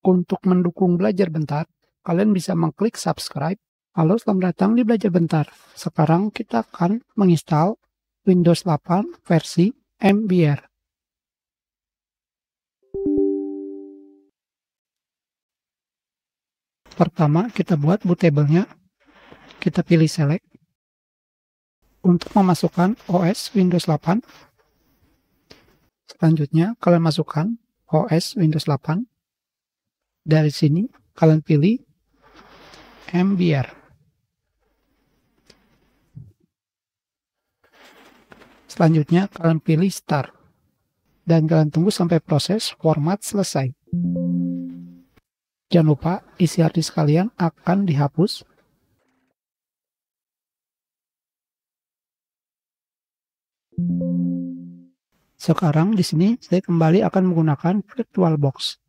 Untuk mendukung Belajar Bentar, kalian bisa mengklik subscribe. Halo, selamat datang di Belajar Bentar. Sekarang kita akan menginstal Windows 8 versi MBR. Pertama, kita buat bootable-nya. Kita pilih select. Untuk memasukkan OS Windows 8. Selanjutnya, kalian masukkan OS Windows 8. Dari sini, kalian pilih MBR. Selanjutnya, kalian pilih Start. Dan kalian tunggu sampai proses format selesai. Jangan lupa, isi hard disk kalian akan dihapus. Sekarang di sini saya kembali akan menggunakan VirtualBox.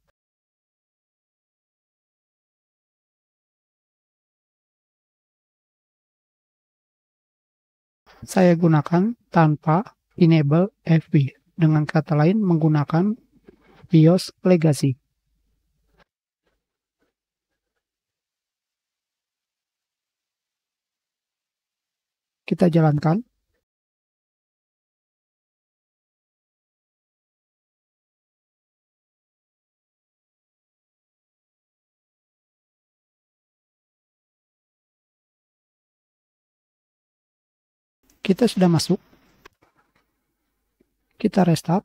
Saya gunakan tanpa enable FB. Dengan kata lain, menggunakan BIOS Legacy. Kita jalankan. Kita sudah masuk. Kita restart.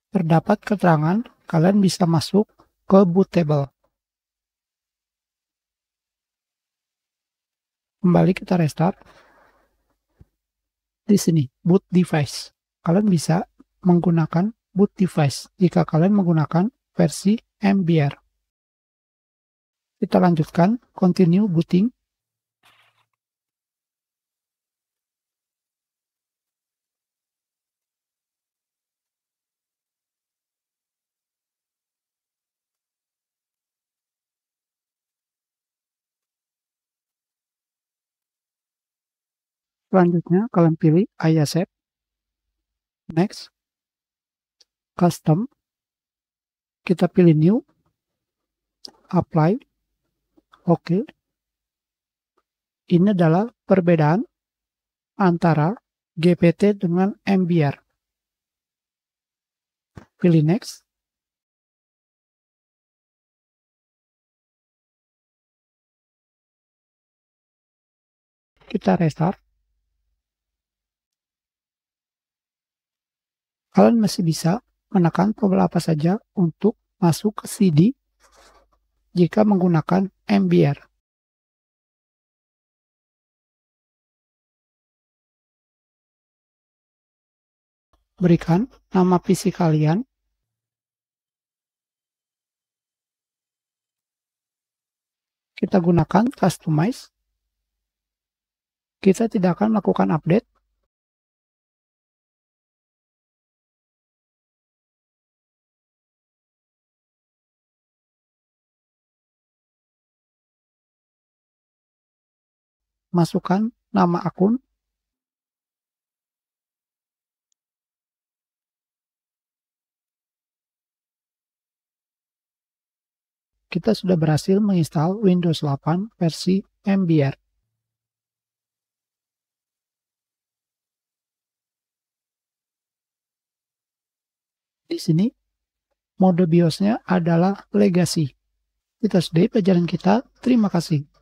Terdapat keterangan kalian bisa masuk ke bootable. Kembali kita restart. Di sini, boot device. Kalian bisa menggunakan boot device jika kalian menggunakan versi MBR. Kita lanjutkan, continue booting. Selanjutnya, kalian pilih I accept, next, custom, kita pilih new, apply, oke. Ini adalah perbedaan antara GPT dengan MBR. Pilih next. Kita restart. Kalian masih bisa menekan tombol apa saja untuk masuk ke CD jika menggunakan MBR. Berikan nama PC kalian. Kita gunakan customize. Kita tidak akan melakukan update. Masukkan nama akun. Kita sudah berhasil menginstal Windows 8 versi MBR. Di sini, mode BIOS-nya adalah Legacy. Itu sudah pelajaran kita. Terima kasih.